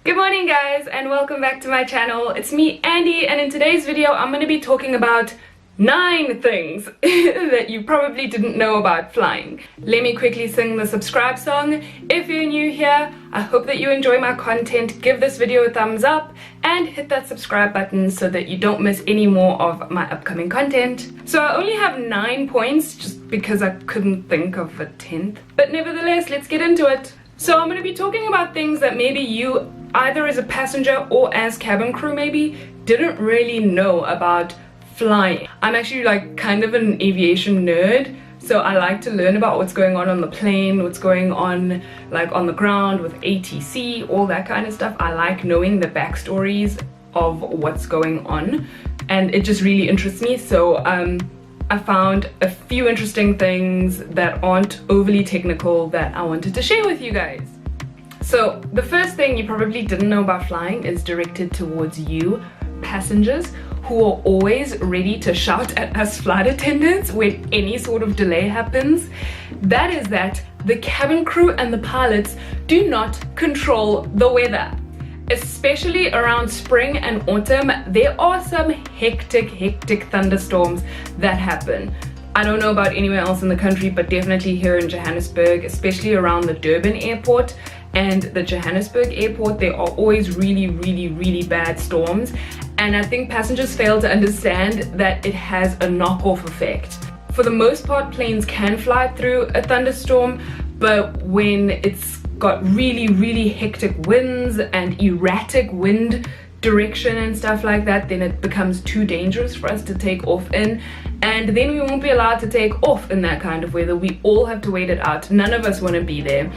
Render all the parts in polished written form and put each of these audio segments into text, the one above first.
Good morning guys and welcome back to my channel. It's me, Andy, and in today's video I'm going to be talking about 9 things that you probably didn't know about flying. Let me quickly sing the subscribe song. If you're new here, I hope that you enjoy my content. Give this video a thumbs up and hit that subscribe button so that you don't miss any more of my upcoming content. So I only have 9 points just because I couldn't think of a 10th. But nevertheless, let's get into it. So I'm going to be talking about things that maybe you, either as a passenger or as cabin crew maybe, didn't really know about flying. I'm actually like kind of an aviation nerd, so I like to learn about what's going on the plane, what's going on like on the ground with ATC, all that kind of stuff. I like knowing the backstories of what's going on, and it just really interests me. So I found a few interesting things that aren't overly technical that I wanted to share with you guys. So the first thing you probably didn't know about flying is directed towards you passengers, who are always ready to shout at us flight attendants when any sort of delay happens. That is that the cabin crew and the pilots do not control the weather. Especially around spring and autumn, there are some hectic thunderstorms that happen. I don't know about anywhere else in the country, but definitely here in Johannesburg, especially around the Durban airport and the Johannesburg airport, there are always really bad storms. And I think passengers fail to understand that it has a knockoff effect. For the most part, planes can fly through a thunderstorm, but when it's got really hectic winds and erratic wind direction and stuff like that, then it becomes too dangerous for us to take off in, and then we won't be allowed to take off in that kind of weather. We all have to wait it out. None of us want to be there.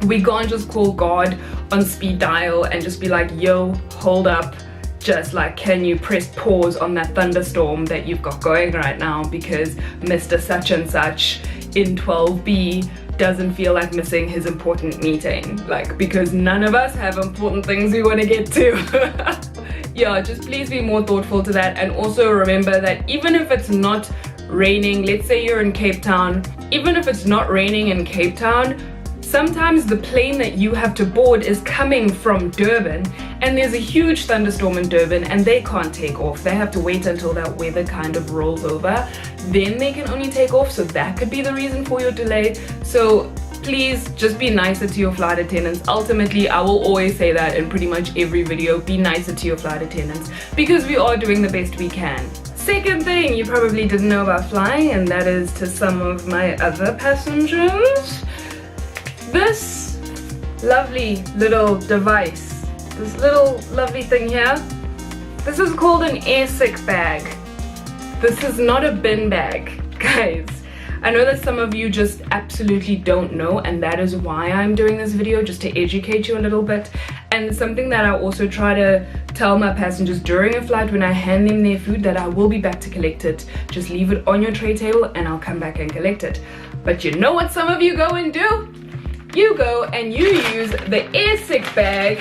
We can't just call God on speed dial and just be like, yo, hold up, just like, can you press pause on that thunderstorm that you've got going right now, because Mr. Such and Such in 12B doesn't feel like missing his important meeting. Like, because none of us have important things we want to get to. Yeah, just please be more thoughtful to that. And also remember that even if it's not raining, let's say you're in Cape Town, even if it's not raining in Cape Town, sometimes the plane that you have to board is coming from Durban, and there's a huge thunderstorm in Durban and they can't take off. They have to wait until that weather kind of rolls over, then they can only take off. So that could be the reason for your delay. So please just be nicer to your flight attendants. Ultimately, I will always say that in pretty much every video, be nicer to your flight attendants, because we are doing the best we can. Second thing you probably didn't know about flying, and that is to some of my other passengers, this lovely little device, this little lovely thing here, this is called an air sick bag. This is not a bin bag, guys. I know that some of you just absolutely don't know, and that is why I'm doing this video, just to educate you a little bit. And something that I also try to tell my passengers during a flight when I hand them their food, that I will be back to collect it. Just leave it on your tray table and I'll come back and collect it. But you know what some of you go and do? You go and you use the air sick bag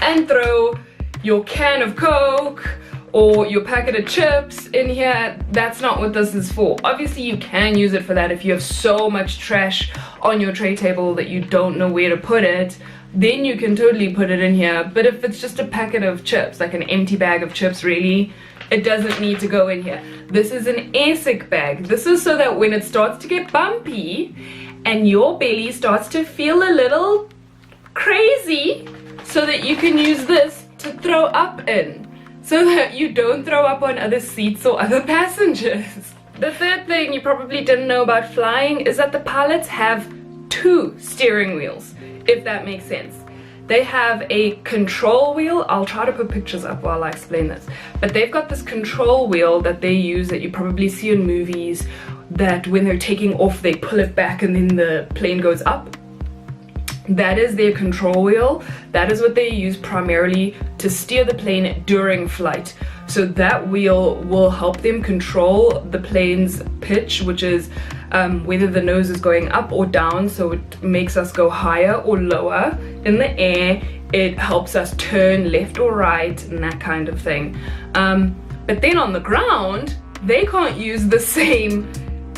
and throw your can of Coke or your packet of chips in here. That's not what this is for. Obviously you can use it for that if you have so much trash on your tray table that you don't know where to put it, then you can totally put it in here. But if it's just a packet of chips, like an empty bag of chips, really, it doesn't need to go in here. This is an air sick bag. This is so that when it starts to get bumpy and your belly starts to feel a little crazy, so that you can use this to throw up in, so that you don't throw up on other seats or other passengers. The third thing you probably didn't know about flying is that the pilots have 2 steering wheels, if that makes sense. They have a control wheel. I'll try to put pictures up while I explain this. But they've got this control wheel that they use that you probably see in movies, that when they're taking off they pull it back and then the plane goes up. That is their control wheel. That is what they use primarily to steer the plane during flight. So that wheel will help them control the plane's pitch, which is whether the nose is going up or down. So it makes us go higher or lower in the air. It helps us turn left or right and that kind of thing. But then on the ground, they can't use the same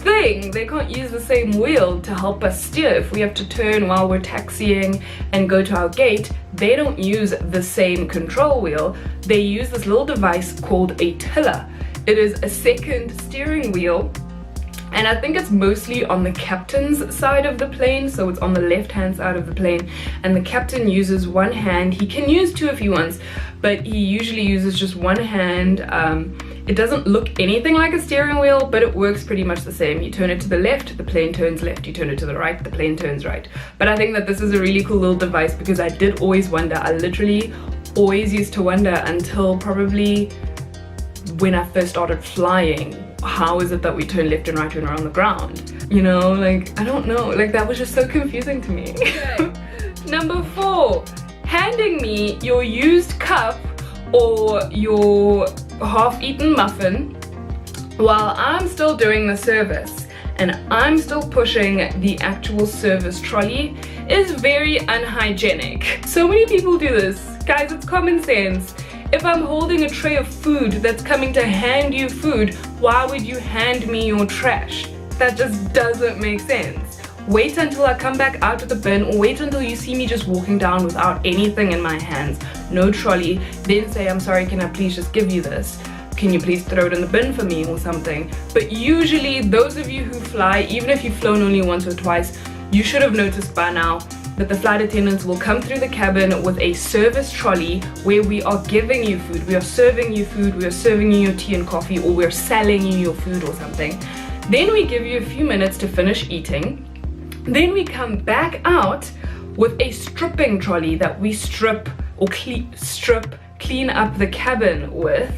thing. They can't use the same wheel to help us steer. If we have to turn while we're taxiing and go to our gate, they don't use the same control wheel. They use this little device called a tiller. It is a second steering wheel, and I think it's mostly on the captain's side of the plane, so it's on the left-hand side of the plane, and the captain uses one hand. He can use two if he wants, but he usually uses just one hand. It doesn't look anything like a steering wheel, but it works pretty much the same. You turn it to the left, the plane turns left. You turn it to the right, the plane turns right. But I think that this is a really cool little device, because I did always wonder, I literally always used to wonder until probably when I first started flying, how is it that we turn left and right when we're on the ground? You know, like, I don't know, like that was just so confusing to me. Okay. Number 4, handing me your used cup or your half-eaten muffin while I'm still doing the service and I'm still pushing the actual service trolley is very unhygienic. So many people do this. Guys, it's common sense. If I'm holding a tray of food that's coming to hand you food, why would you hand me your trash? That just doesn't make sense. Wait until I come back out of the bin, or wait until you see me just walking down without anything in my hands, no trolley, then say, I'm sorry, can I please just give you this? Can you please throw it in the bin for me or something? But usually those of you who fly, even if you've flown only once or twice, you should have noticed by now that the flight attendants will come through the cabin with a service trolley where we are giving you food, we are serving you food, we are serving you your tea and coffee, or we're selling you your food or something. Then we give you a few minutes to finish eating. Then we come back out with a stripping trolley that we strip or clean up the cabin with.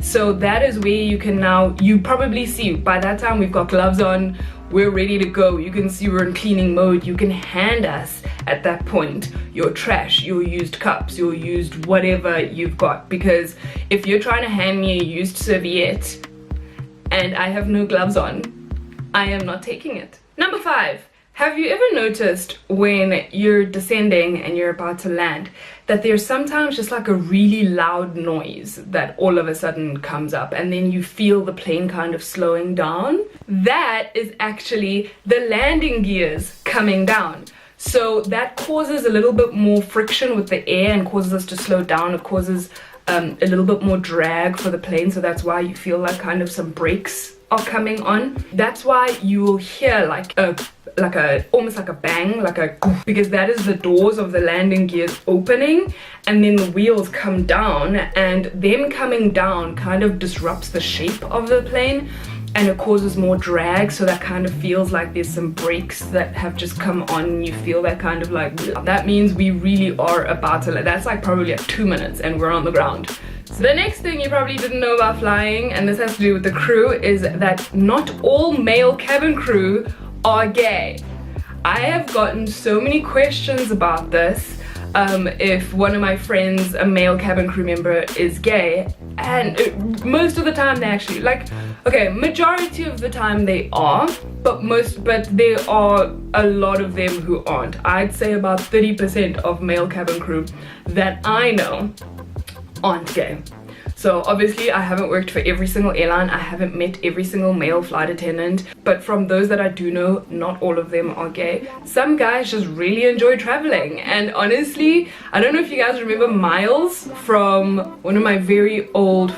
So that is where you can now, you probably see by that time we've got gloves on, we're ready to go. You can see we're in cleaning mode. You can hand us at that point your trash, your used cups, your used whatever you've got, because if you're trying to hand me a used serviette and I have no gloves on, I am not taking it. Number 5. Have you ever noticed when you're descending and you're about to land that there's sometimes just like a really loud noise that all of a sudden comes up, and then you feel the plane kind of slowing down? That is actually the landing gears coming down. So that causes a little bit more friction with the air and causes us to slow down. It causes a little bit more drag for the plane, so that's why you feel like kind of some brakes are coming on. That's why you will hear like a almost like a bang, like a goof, because that is the doors of the landing gears opening, and then the wheels come down, and them coming down kind of disrupts the shape of the plane and it causes more drag, so that kind of feels like there's some brakes that have just come on, and you feel that kind of like, that means we really are about to, that's like probably like 2 minutes and we're on the ground. So the next thing you probably didn't know about flying, and this has to do with the crew, is that not all male cabin crew are gay. I have gotten so many questions about this. If one of my friends, a male cabin crew member, is gay, and most of the time they actually, like, okay, majority of the time they are, but there are a lot of them who aren't. I'd say about 30% of male cabin crew that I know aren't gay. So obviously I haven't worked for every single airline, I haven't met every single male flight attendant, but from those that I do know, not all of them are gay. Some guys just really enjoy traveling, and honestly, I don't know if you guys remember Miles from one of my very old,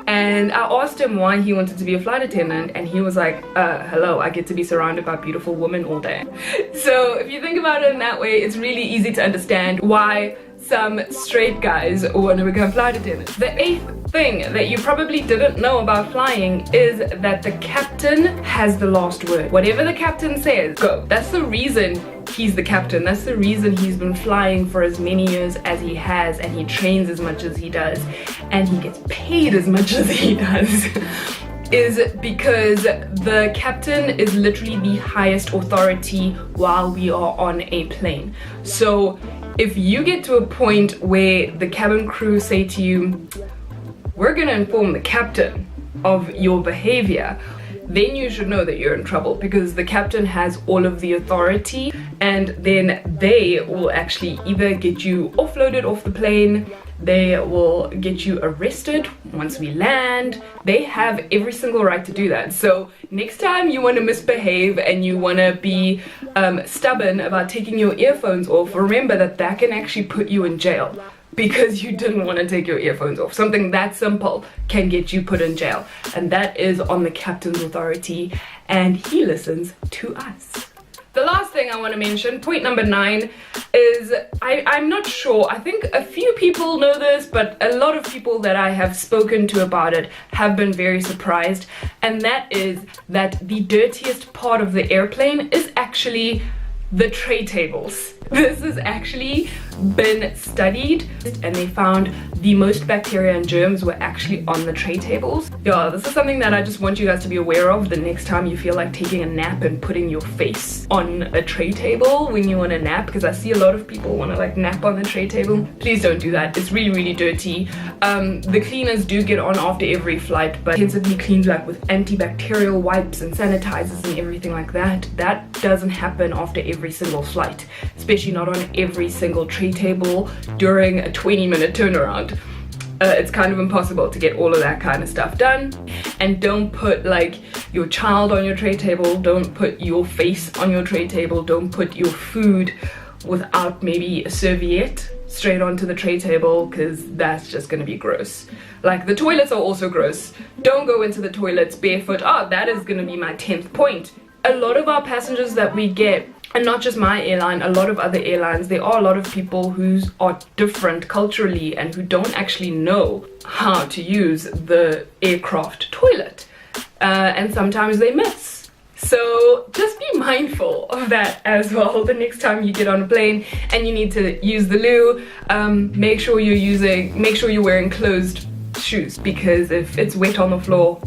and I asked him why he wanted to be a flight attendant, and he was like, hello, I get to be surrounded by beautiful women all day. So if you think about it in that way, it's really easy to understand why some straight guys want to become flight attendants. The 8th thing that you probably didn't know about flying is that the captain has the last word. Whatever the captain says, go. That's the reason he's the captain. That's the reason he's been flying for as many years as he has, and he trains as much as he does, and he gets paid as much as he does. Is because the captain is literally the highest authority while we are on a plane. So if you get to a point where the cabin crew say to you, we're gonna inform the captain of your behavior, then you should know that you're in trouble, because the captain has all of the authority, and then they will actually either get you offloaded off the plane, They will get you arrested once we land. They have every single right to do that. So next time you want to misbehave and you want to be stubborn about taking your earphones off, remember that that can actually put you in jail because you didn't want to take your earphones off. Something that simple can get you put in jail, and that is on the captain's authority, and he listens to us. The last thing I want to mention, point number 9, is I'm not sure, I think a few people know this, but a lot of people that I have spoken to about it have been very surprised, and that is that the dirtiest part of the airplane is actually the tray tables. This has actually been studied, and they found the most bacteria and germs were actually on the tray tables. Yeah, this is something that I just want you guys to be aware of the next time you feel like taking a nap and putting your face on a tray table when you want to nap, because I see a lot of people want to like nap on the tray table. Please don't do that. It's really, really dirty. The cleaners do get on after every flight, but intensively cleaned like with antibacterial wipes and sanitizers and everything like that. That doesn't happen after every single flight, especially not on every single tray table during a 20-minute turnaround. It's kind of impossible to get all of that kind of stuff done. And don't put like your child on your tray table, don't put your face on your tray table, don't put your food without maybe a serviette straight onto the tray table, because that's just gonna be gross. Like, the toilets are also gross. Don't go into the toilets barefoot. Oh, that is gonna be my 10th point. A lot of our passengers that we get, and not just my airline, a lot of other airlines, there are a lot of people who are different culturally and who don't actually know how to use the aircraft toilet, and sometimes they miss. So just be mindful of that as well the next time you get on a plane and you need to use the loo. Make sure you're wearing closed shoes, because if it's wet on the floor,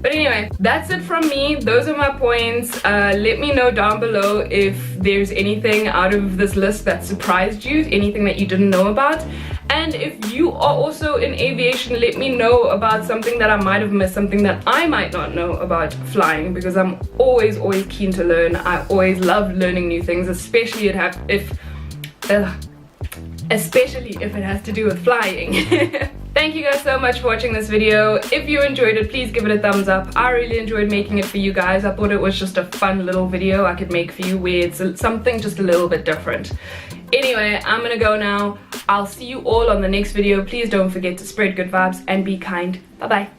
But anyway, that's it from me. Those are my points. Let me know down below if there's anything out of this list that surprised you, anything that you didn't know about. And if you are also in aviation, let me know about something that I might have missed, something that I might not know about flying, because I'm always keen to learn. I always love learning new things, especially if it has to do with flying. Thank you guys so much for watching this video. If you enjoyed it, please give it a thumbs up. I really enjoyed making it for you guys. I thought it was just a fun little video I could make for you where it's something just a little bit different. Anyway, I'm gonna go now. I'll see you all on the next video. Please don't forget to spread good vibes and be kind. Bye bye.